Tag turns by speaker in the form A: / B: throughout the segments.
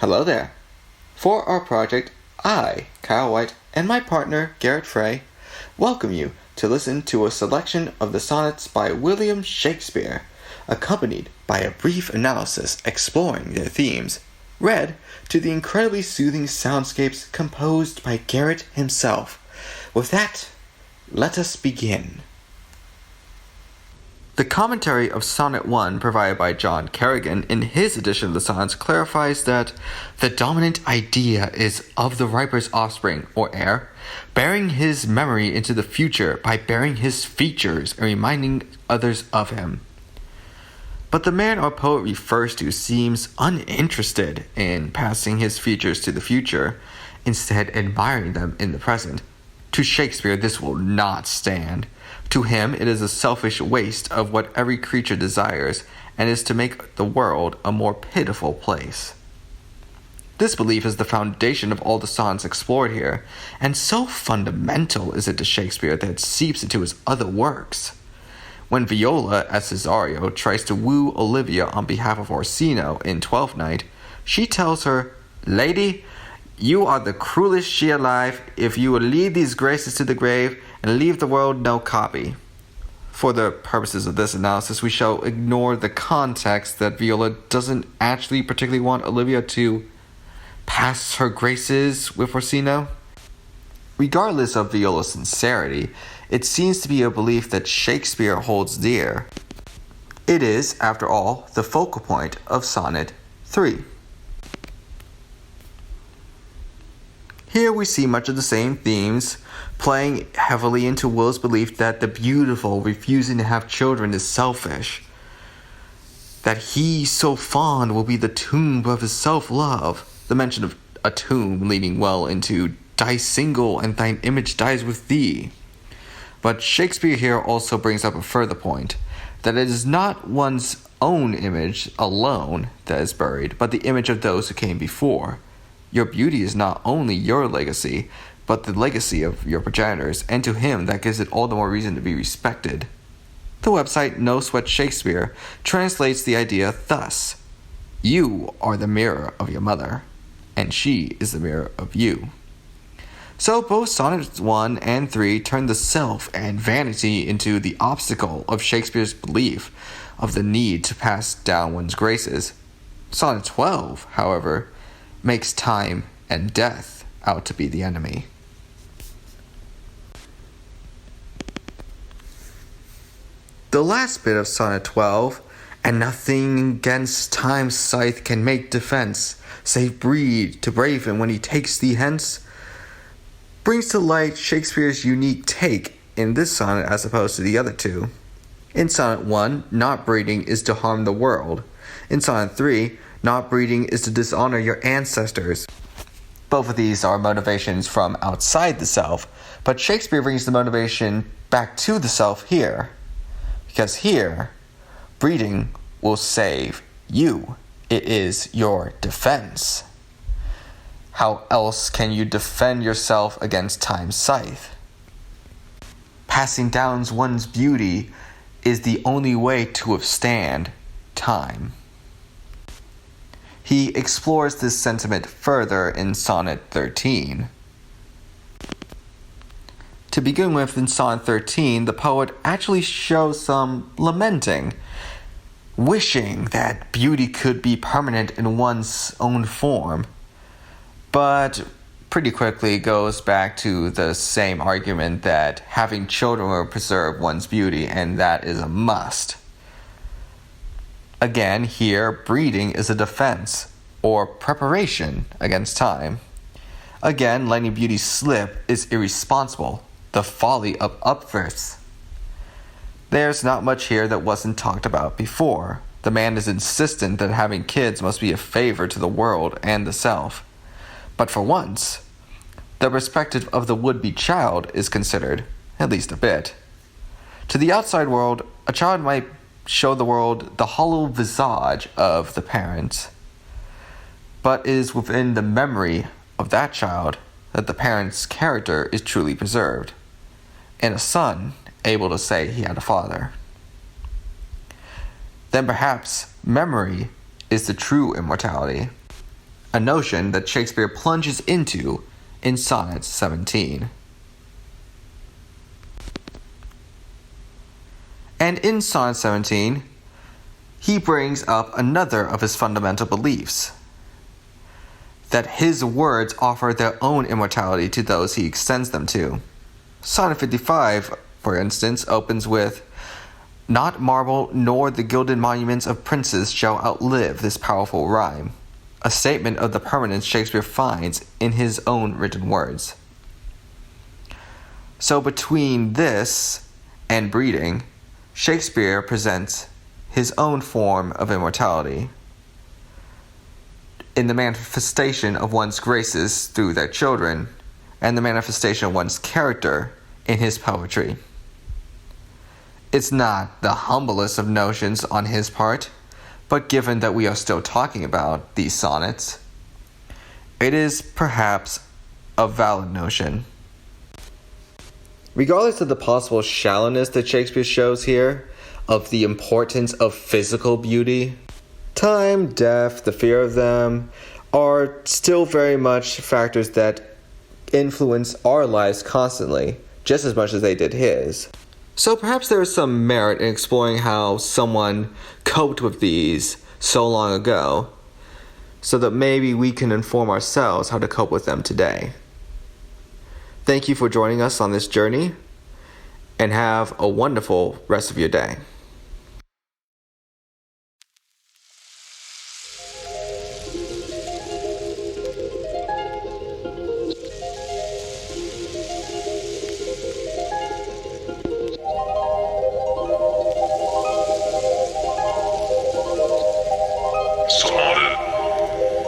A: Hello there. For our project, I, Kyle White, and my partner, Garrett Frey, welcome you to listen to a selection of the sonnets by William Shakespeare, accompanied by a brief analysis exploring their themes, read to the incredibly soothing soundscapes composed by Garrett himself. With that, let us begin. The commentary of Sonnet 1 provided by John Kerrigan in his edition of the Sonnets clarifies that the dominant idea is of the riper's offspring, or heir, bearing his memory into the future by bearing his features and reminding others of him. But the man our poet refers to seems uninterested in passing his features to the future, instead admiring them in the present. To Shakespeare, this will not stand. To him, it is a selfish waste of what every creature desires, and is to make the world a more pitiful place. This belief is the foundation of all the sonnets explored here, and so fundamental is it to Shakespeare that it seeps into his other works. When Viola, as Cesario, tries to woo Olivia on behalf of Orsino in Twelfth Night, she tells her, "Lady, you are the cruelest she alive, if you will lead these graces to the grave, and leave the world no copy." For the purposes of this analysis, we shall ignore the context that Viola doesn't actually particularly want Olivia to pass her graces with Orsino. Regardless of Viola's sincerity, it seems to be a belief that Shakespeare holds dear. It is, after all, the focal point of Sonnet 3. Here we see much of the same themes, playing heavily into Will's belief that the beautiful refusing to have children is selfish, that he so fond will be the tomb of his self-love. The mention of a tomb leading well into "Die single, and thine image dies with thee." But Shakespeare here also brings up a further point, that it is not one's own image alone that is buried, but the image of those who came before. Your beauty is not only your legacy, but the legacy of your progenitors, and to him that gives it all the more reason to be respected. The website No Sweat Shakespeare translates the idea thus: you are the mirror of your mother, and she is the mirror of you. So both Sonnets 1 and 3 turn the self and vanity into the obstacle of Shakespeare's belief of the need to pass down one's graces. Sonnet 12, however, makes time and death out to be the enemy. The last bit of Sonnet 12, "And nothing against time's scythe can make defense, save breed to brave him when he takes thee hence," brings to light Shakespeare's unique take in this sonnet as opposed to the other two. In Sonnet 1, not breeding is to harm the world. In Sonnet 3, not breeding is to dishonor your ancestors. Both of these are motivations from outside the self, but Shakespeare brings the motivation back to the self here. Because here, breeding will save you. It is your defense. How else can you defend yourself against time's scythe? Passing down one's beauty is the only way to withstand time. He explores this sentiment further in Sonnet 13. To begin with, in Sonnet 13, the poet actually shows some lamenting, wishing that beauty could be permanent in one's own form, but pretty quickly goes back to the same argument that having children will preserve one's beauty, and that is a must. Again, here, breeding is a defense, or preparation against time. Again, letting beauty slip is irresponsible, the folly of upthrifts. There's not much here that wasn't talked about before. The man is insistent that having kids must be a favor to the world and the self. But for once, the perspective of the would-be child is considered, at least a bit. To the outside world, a child might show the world the hollow visage of the parent, but it is within the memory of that child that the parent's character is truly preserved, and a son able to say he had a father. Then perhaps memory is the true immortality. a notion that Shakespeare plunges into in Sonnet 17. And in Sonnet 17, he brings up another of his fundamental beliefs, that his words offer their own immortality to those he extends them to. Sonnet 55, for instance, opens with, "Not marble nor the gilded monuments of princes shall outlive this powerful rhyme," a statement of the permanence Shakespeare finds in his own written words. So between this and breeding, Shakespeare presents his own form of immortality in the manifestation of one's graces through their children, and the manifestation of one's character in his poetry. It's not the humblest of notions on his part, but given that we are still talking about these sonnets, it is perhaps a valid notion. Regardless of the possible shallowness that Shakespeare shows here, of the importance of physical beauty, time, death, the fear of them are still very much factors that influence our lives constantly, just as much as they did his. So perhaps there is some merit in exploring how someone coped with these so long ago, so that maybe we can inform ourselves how to cope with them today. Thank you for joining us on this journey, and have a wonderful rest of your day.
B: Sonnet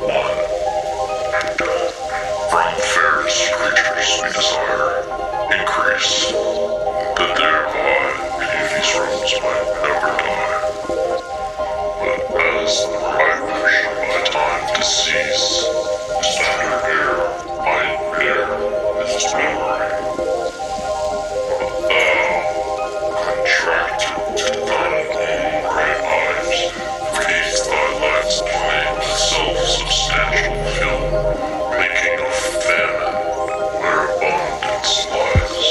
B: 1. From fairest creatures we desire increase, that thereby beauty's rose might never die. But as the rivals by time to cease, his tender air might bear with his memory. But thou, contracted to thine own bright eyes, gaze thy life's plain with self-substantial film, making a famine where abundance lies.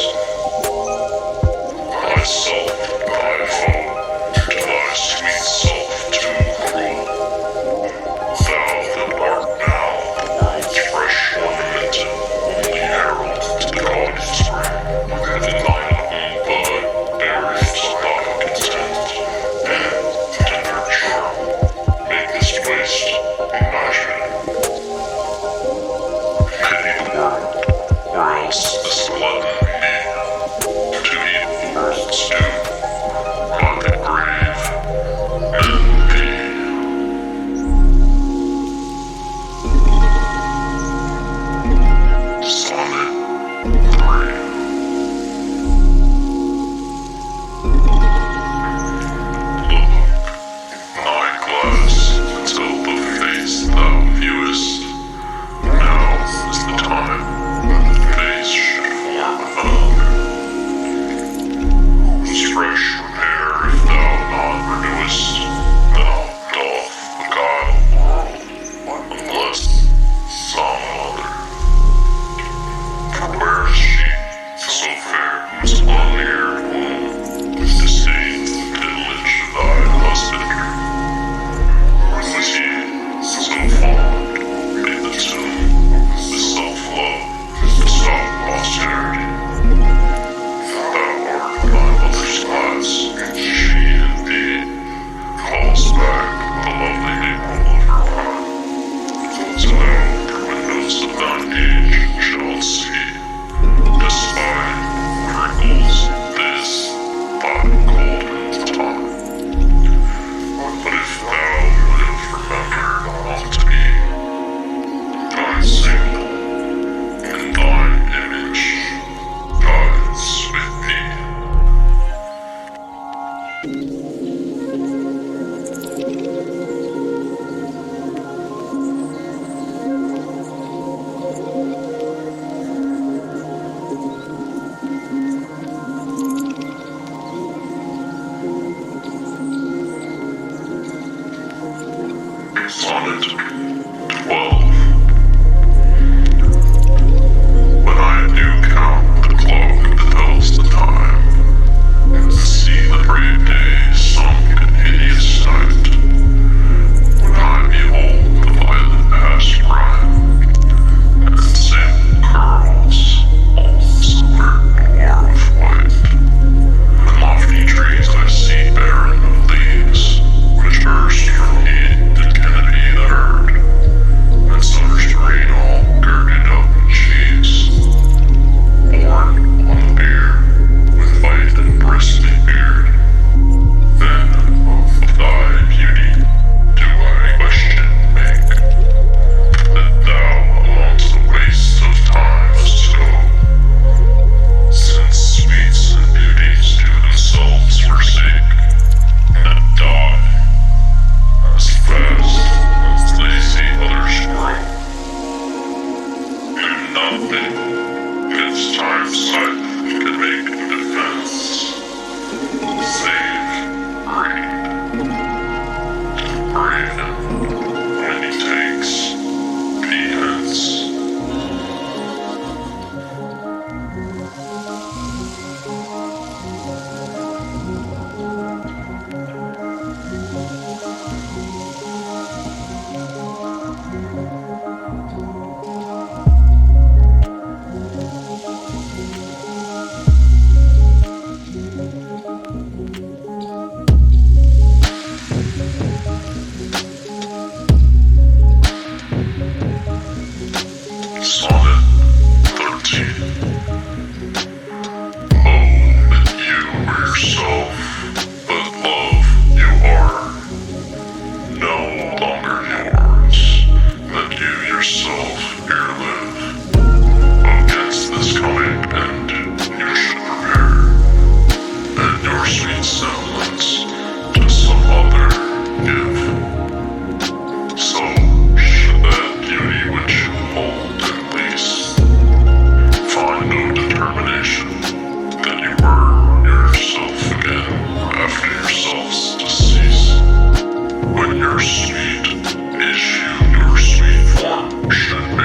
B: should be